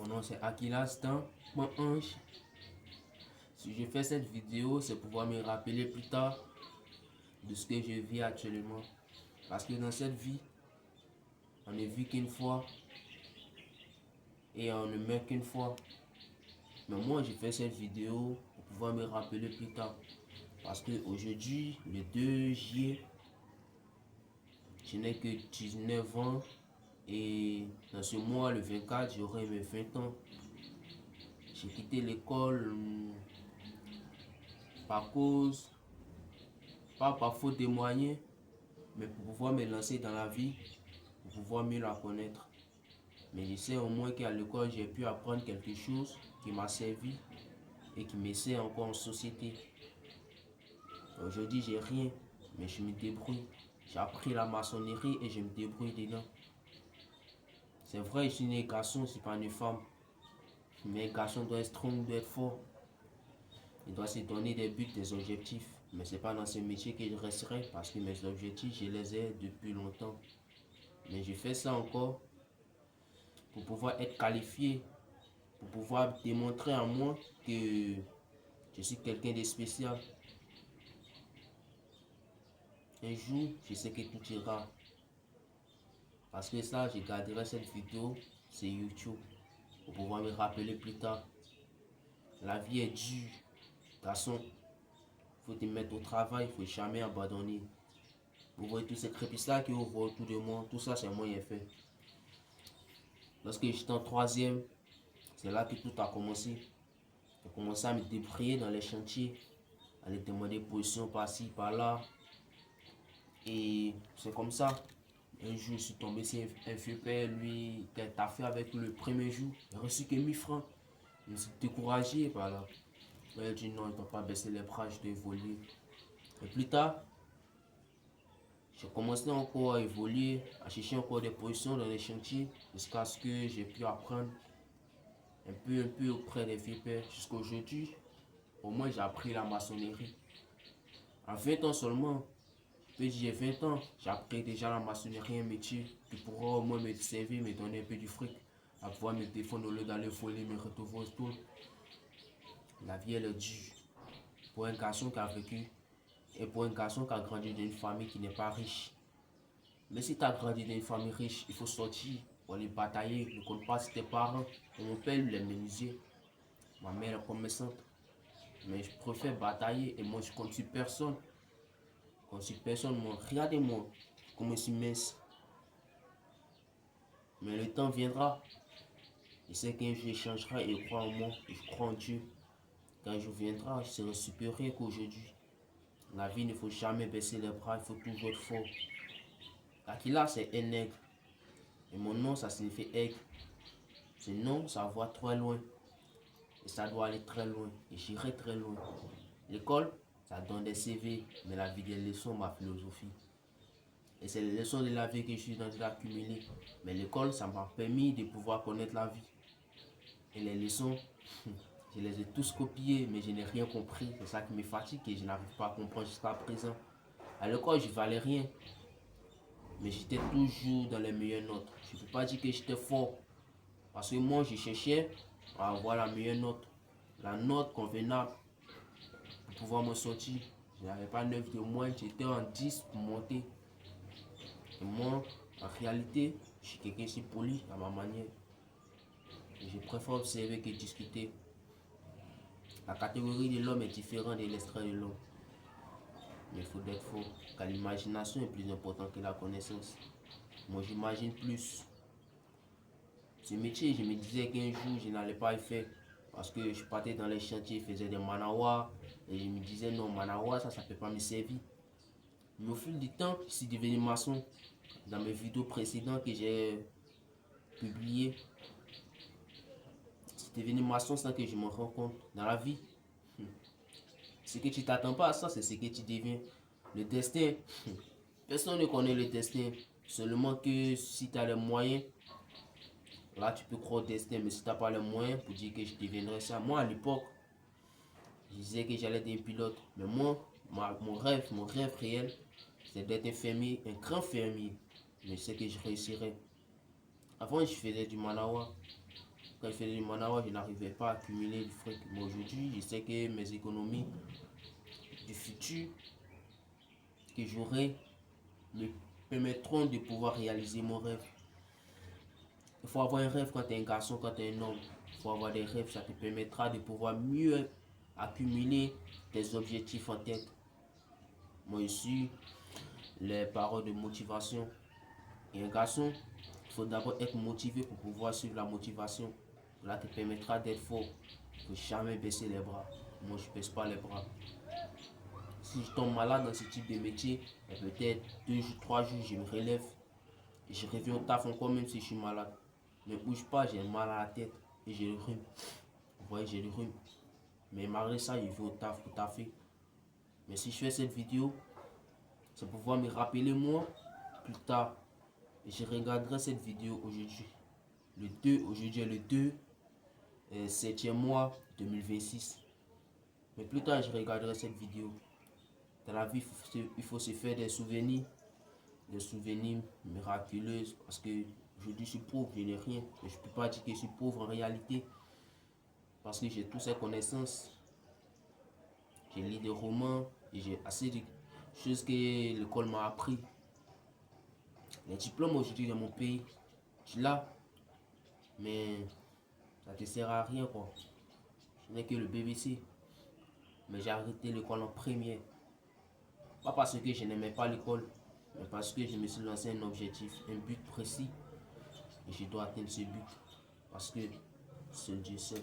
Mon nom c'est Akila Stan, mon ange. Si je fais cette vidéo, c'est pour pouvoir me rappeler plus tard de ce que je vis actuellement. Parce que dans cette vie, on ne vit qu'une fois et on ne meurt qu'une fois. Mais moi, j'ai fait cette vidéo pour pouvoir me rappeler plus tard. Parce que aujourd'hui, le 2 juillet, je n'ai que 19 ans et dans ce mois, le 24, j'aurai mes 20 ans. J'ai quitté l'école par cause, pas par faute de moyens, mais pour pouvoir me lancer dans la vie, pour pouvoir mieux la connaître. Mais je sais au moins qu'à l'école, j'ai pu apprendre quelque chose qui m'a servi et qui me sert encore en société. Aujourd'hui, j'ai rien, mais je me débrouille. J'ai appris la maçonnerie et je me débrouille dedans. C'est vrai, je suis né garçon, je ne suis pas une femme. Mais un garçon doit être strong, doit être fort. Il doit se donner des buts, des objectifs. Mais ce n'est pas dans ce métier que je resterai parce que mes objectifs, je les ai depuis longtemps. Mais je fais ça encore pour pouvoir être qualifié, pour pouvoir démontrer à moi que je suis quelqu'un de spécial. Un jour, je sais que tout ira. Parce que ça, je garderai cette vidéo sur YouTube pour pouvoir me rappeler plus tard. La vie est dure. Garçon, il faut te mettre au travail, il ne faut jamais abandonner. Vous voyez tous ces crépisses-là qui ouvrent autour de moi, tout ça c'est moi qui ai fait. Lorsque j'étais en troisième, c'est là que tout a commencé. J'ai commencé à me débrouiller dans les chantiers, à aller demander position par-ci, par-là. Et c'est comme ça. Un jour, je suis tombé sur un vieux père, lui, qui a fait avec le premier jour. Il a reçu que 1000 francs. Je me suis découragé par là. Il a dit non, il ne doit pas baisser les bras, je dois évoluer. Et plus tard, j'ai commencé encore à évoluer, à chercher encore des positions dans les chantiers, jusqu'à ce que j'ai pu apprendre un peu auprès des vieux pères. Jusqu'à aujourd'hui, au moins j'ai appris la maçonnerie. À 20 ans seulement, j'ai 20 ans, j'ai appris déjà la maçonnerie, un métier qui pourra au moins me servir, me donner un peu du fric, à pouvoir me défendre au lieu d'aller voler, me retrouver au tout. La vie elle est dure pour un garçon qui a vécu et pour un garçon qui a grandi dans une famille qui n'est pas riche. Mais si tu as grandi dans une famille riche, il faut sortir pour aller batailler, ne compte pas tes parents. Mon père, lui, est menuisier. Ma mère est commerçante. Mais je préfère batailler et moi, je compte sur personne. Je compte sur personne, moi. Regardez-moi, comme je suis mince. Mais le temps viendra. Je sais qu'un jour, il changera et il croit en moi. Et je crois en Dieu. Quand un jour viendra, je serai supérieur qu'aujourd'hui. La vie, il ne faut jamais baisser les bras, il faut toujours être fort. Akila, c'est un nègre. Et mon nom, ça signifie aigle. Ce nom, ça va très loin. Et ça doit aller très loin. Et j'irai très loin. L'école, ça donne des CV. Mais la vie des leçons, ma philosophie. Et c'est les leçons de la vie que je suis dans d'accumuler. Mais l'école, ça m'a permis de pouvoir connaître la vie. Et les leçons, je les ai tous copiées, mais je n'ai rien compris. C'est ça qui me fatigue et je n'arrive pas à comprendre jusqu'à présent. À l'école, je ne valais rien. Mais j'étais toujours dans les meilleures notes. Je ne peux pas dire que j'étais fort. Parce que moi, je cherchais à avoir la meilleure note. La note convenable pour pouvoir me sortir. Je n'avais pas 9 de moins, j'étais en 10 pour monter. Et moi, en réalité, je suis quelqu'un si poli à ma manière. Et je préfère observer que discuter. La catégorie de l'homme est différente de l'extrait de l'homme. Mais il faut être fort, car l'imagination est plus importante que la connaissance. Moi, j'imagine plus. Ce métier, je me disais qu'un jour, je n'allais pas le faire. Parce que je partais dans les chantiers, je faisais des manawas. Et je me disais, non, manawa, ça ne peut pas me servir. Mais au fil du temps, je suis devenu maçon. Dans mes vidéos précédentes que j'ai publiées, je suis devenu maçon sans que je me rende compte. Dans la vie, ce que tu t'attends pas à ça, c'est ce que tu deviens. Le destin, personne ne connaît le destin. Seulement que si tu as les moyens, là tu peux croire au destin. Mais si tu n'as pas les moyens pour dire que je deviendrai ça. Moi à l'époque, je disais que j'allais être un pilote. Mais moi, mon rêve réel, c'est d'être un fermier, un grand fermier. Mais je sais que je réussirai. Avant, je faisais du manawa. Quand je faisais du manawa, je n'arrivais pas à accumuler du fric. Mais aujourd'hui, je sais que mes économies du futur que j'aurai me permettront de pouvoir réaliser mon rêve. Il faut avoir un rêve quand tu es un garçon, quand tu es un homme. Il faut avoir des rêves, ça te permettra de pouvoir mieux accumuler tes objectifs en tête. Moi ici, les paroles de motivation. Et un garçon, il faut d'abord être motivé pour pouvoir suivre la motivation. Cela te permettra d'être fort. Il ne faut jamais baisser les bras. Moi, je ne baisse pas les bras. Si je tombe malade dans ce type de métier, peut-être 2 jours, 3 jours, je me relève. Et je reviens au taf encore même si je suis malade. Ne bouge pas, j'ai mal à la tête et j'ai le rhume. Vous voyez, j'ai le rhume. Mais malgré ça, je vais au taf pour taffer. Mais si je fais cette vidéo, c'est pour pouvoir me rappeler moi plus tard. Et je regarderai cette vidéo aujourd'hui. Aujourd'hui est le 2 7e mois 2026. Mais plus tard, je regarderai cette vidéo. Dans la vie, il faut se faire des souvenirs miraculeux. Parce que aujourd'hui, je suis pauvre, je n'ai rien. Mais je ne peux pas dire que je suis pauvre en réalité. Parce que j'ai toutes ces connaissances. J'ai lu des romans et j'ai assez de choses que l'école m'a appris. Les diplômes aujourd'hui dans mon pays, tu l'as, mais ça ne te sert à rien quoi. Je n'ai que le BBC, mais j'ai arrêté l'école en première. Pas parce que je n'aimais pas l'école, mais parce que je me suis lancé un objectif, un but précis. Et je dois atteindre ce but. Parce que seul Dieu seul.